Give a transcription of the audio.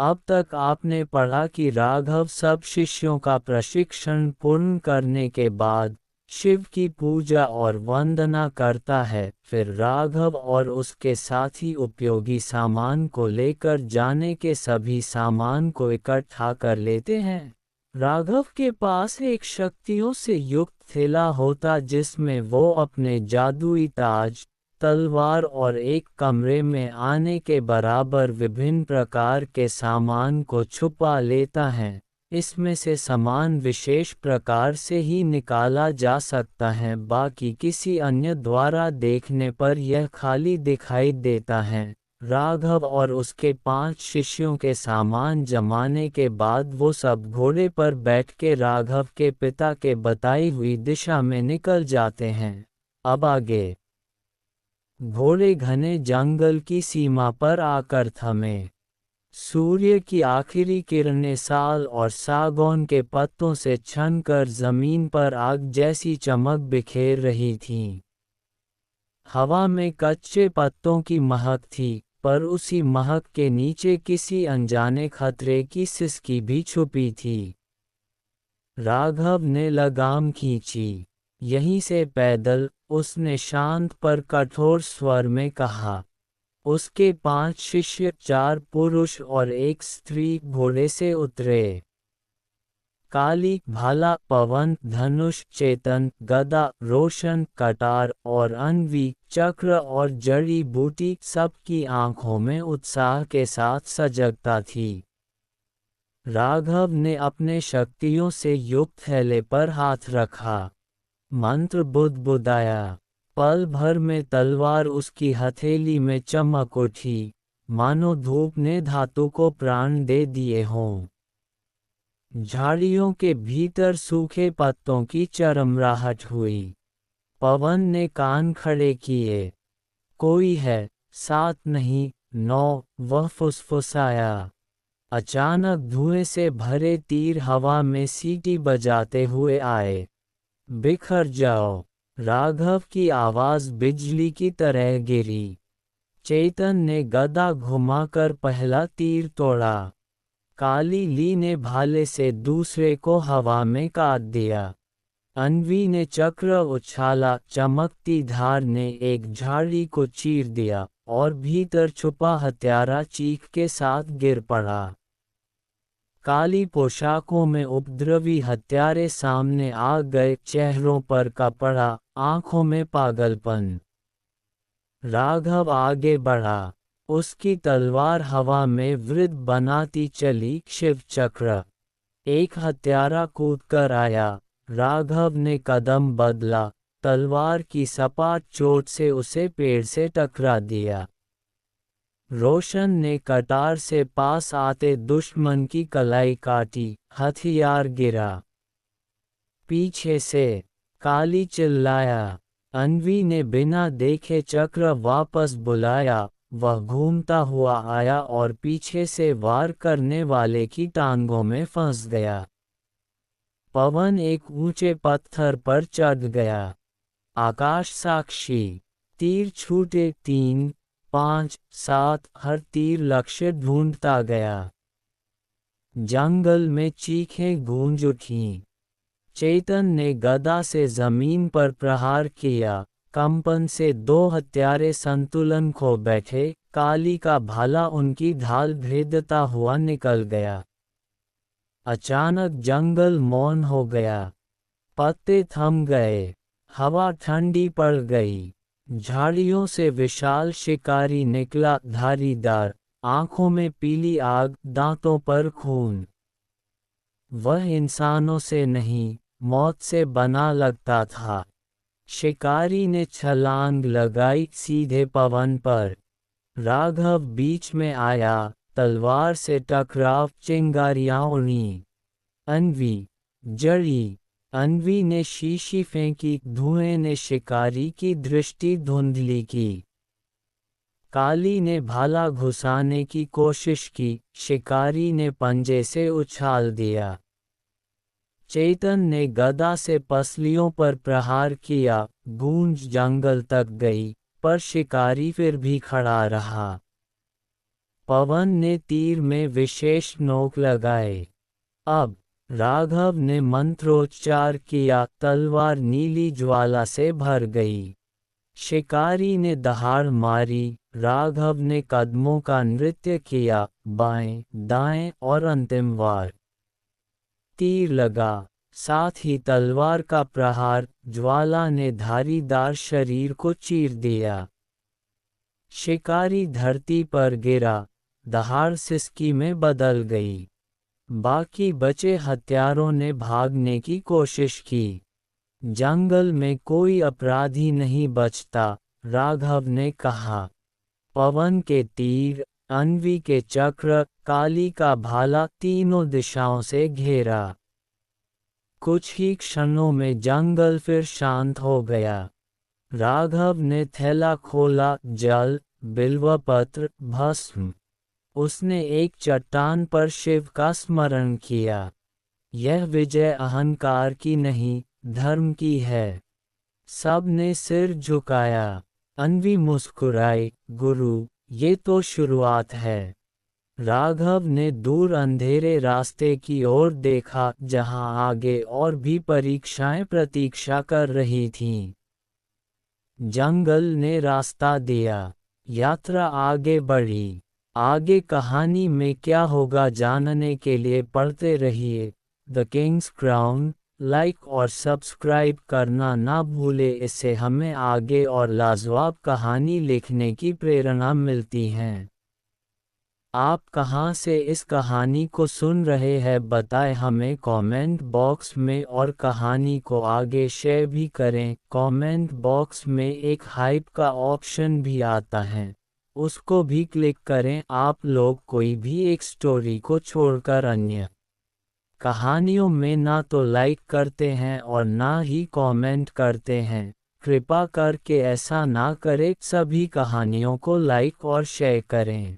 अब तक आपने पढ़ा कि राघव सब शिष्यों का प्रशिक्षण पूर्ण करने के बाद शिव की पूजा और वंदना करता है। फिर राघव और उसके साथी उपयोगी सामान को लेकर जाने के सभी सामान को इकट्ठा कर लेते हैं। राघव के पास एक शक्तियों से युक्त थैला होता जिसमें वो अपने जादुई ताज, तलवार और एक कमरे में आने के बराबर विभिन्न प्रकार के सामान को छुपा लेता है। इसमें से सामान विशेष प्रकार से ही निकाला जा सकता है, बाकी किसी अन्य द्वारा देखने पर यह खाली दिखाई देता है। राघव और उसके 5 शिष्यों के सामान जमाने के बाद वो सब घोड़े पर बैठ के राघव के पिता के बताई हुई दिशा में निकल जाते हैं। अब आगे घोड़े घने जंगल की सीमा पर आकर थमे। सूर्य की आखिरी किरणें साल और सागौन के पत्तों से छनकर जमीन पर आग जैसी चमक बिखेर रही थीं। हवा में कच्चे पत्तों की महक थी, पर उसी महक के नीचे किसी अनजाने खतरे की सिसकी भी छुपी थी। राघव ने लगाम खींची। यहीं से पैदल, उसने शांत पर कठोर स्वर में कहा। उसके 5 शिष्य, 4 पुरुष और एक स्त्री घोड़े से उतरे। काली, भाला, पवन, धनुष, चेतन, गदा, रोशन, कटार और अन्वी, चक्र और जड़ी बूटी सबकी आंखों में उत्साह के साथ सजगता थी। राघव ने अपने शक्तियों से युक्त थैले पर हाथ रखा। मंत्र बुदबुदाया। पल भर में तलवार उसकी हथेली में चमक उठी, मानो धूप ने धातु को प्राण दे दिए हों। झाड़ियों के भीतर सूखे पत्तों की चरमराहट हुई। पवन ने कान खड़े किए। कोई है, 7 नहीं, 9, वह फुसफुसाया। अचानक धुएं से भरे तीर हवा में सीटी बजाते हुए आए। बिखर जाओ। राघव की आवाज बिजली की तरह गिरी। चेतन ने गदा घुमाकर पहला तीर तोड़ा। काली ली ने भाले से दूसरे को हवा में काट दिया। अन्वी ने चक्र उछाला, चमकती धार ने एक झाड़ी को चीर दिया और भीतर छुपा हत्यारा चीख के साथ गिर पड़ा। काली पोशाकों में उपद्रवी हत्यारे सामने आ गए, चेहरों पर कपड़ा, आंखों में पागलपन। राघव आगे बढ़ा। उसकी तलवार हवा में वृत्त बनाती चली। शिव चक्र। एक हत्यारा कूदकर आया। राघव ने कदम बदला, तलवार की सपाट चोट से उसे पेड़ से टकरा दिया। रोशन ने कटार से पास आते दुश्मन की कलाई काटी, हथियार गिरा। पीछे से काली चिल्लाया। अन्वी ने बिना देखे चक्र वापस बुलाया। वह घूमता हुआ आया और पीछे से वार करने वाले की टांगों में फंस गया। पवन एक ऊंचे पत्थर पर चढ़ गया। आकाश साक्षी। तीर छूटे। 3, 5, 7, हर तीर लक्ष्य ढूंढता गया। जंगल में चीखें गूंज उठीं। चेतन ने गदा से जमीन पर प्रहार किया। कंपन से 2 हत्यारे संतुलन खो बैठे। काली का भाला उनकी ढाल भेदता हुआ निकल गया। अचानक जंगल मौन हो गया। पत्ते थम गए। हवा ठंडी पड़ गई। झाड़ियों से विशाल शिकारी निकला, धारीदार, आंखों में पीली आग, दांतों पर खून। वह इंसानों से नहीं, मौत से बना लगता था। शिकारी ने छलांग लगाई, सीधे पवन पर। राघव बीच में आया, तलवार से टकराव, चिंगारियां उड़ी। अन्वी, जड़ी। अन्वी ने शीशी फेंकी, धुएं ने शिकारी की दृष्टि धुंधली की। काली ने भाला घुसाने की कोशिश की, शिकारी ने पंजे से उछाल दिया। चेतन ने गदा से पसलियों पर प्रहार किया, गूंज जंगल तक गई, पर शिकारी फिर भी खड़ा रहा। पवन ने तीर में विशेष नोक लगाए। अब राघव ने मंत्रोच्चार किया, तलवार नीली ज्वाला से भर गई। शिकारी ने दहाड़ मारी, राघव ने कदमों का नृत्य किया, बाएं दाएं और अंतिम वार। तीर लगा, साथ ही तलवार का प्रहार, ज्वाला ने धारीदार शरीर को चीर दिया। शिकारी धरती पर गिरा, दहाड़ सिसकी में बदल गई। बाकी बचे हत्यारों ने भागने की कोशिश की। जंगल में कोई अपराधी नहीं बचता, राघव ने कहा। पवन के तीर, अन्वी के चक्र, काली का भाला तीनों दिशाओं से घेरा। कुछ ही क्षणों में जंगल फिर शांत हो गया। राघव ने थैला खोला, जल, बिल्वपत्र, भस्म। उसने एक चट्टान पर शिव का स्मरण किया। यह विजय अहंकार की नहीं, धर्म की है। सब ने सिर झुकाया। अन्वी मुस्कुराई, गुरु, ये तो शुरुआत है। राघव ने दूर अंधेरे रास्ते की ओर देखा, जहां आगे और भी परीक्षाएं प्रतीक्षा कर रही थीं। जंगल ने रास्ता दिया, यात्रा आगे बढ़ी। आगे कहानी में क्या होगा जानने के लिए पढ़ते रहिए द किंग्स क्राउन। लाइक और सब्सक्राइब करना ना भूले, इससे हमें आगे और लाजवाब कहानी लिखने की प्रेरणा मिलती है। आप कहां से इस कहानी को सुन रहे हैं बताएं हमें कमेंट बॉक्स में, और कहानी को आगे शेयर भी करें। कमेंट बॉक्स में एक हाइप का ऑप्शन भी आता है, उसको भी क्लिक करें। आप लोग कोई भी एक स्टोरी को छोड़कर अन्य कहानियों में ना तो लाइक करते हैं और ना ही कमेंट करते हैं। कृपा करके ऐसा ना करें, सभी कहानियों को लाइक और शेयर करें।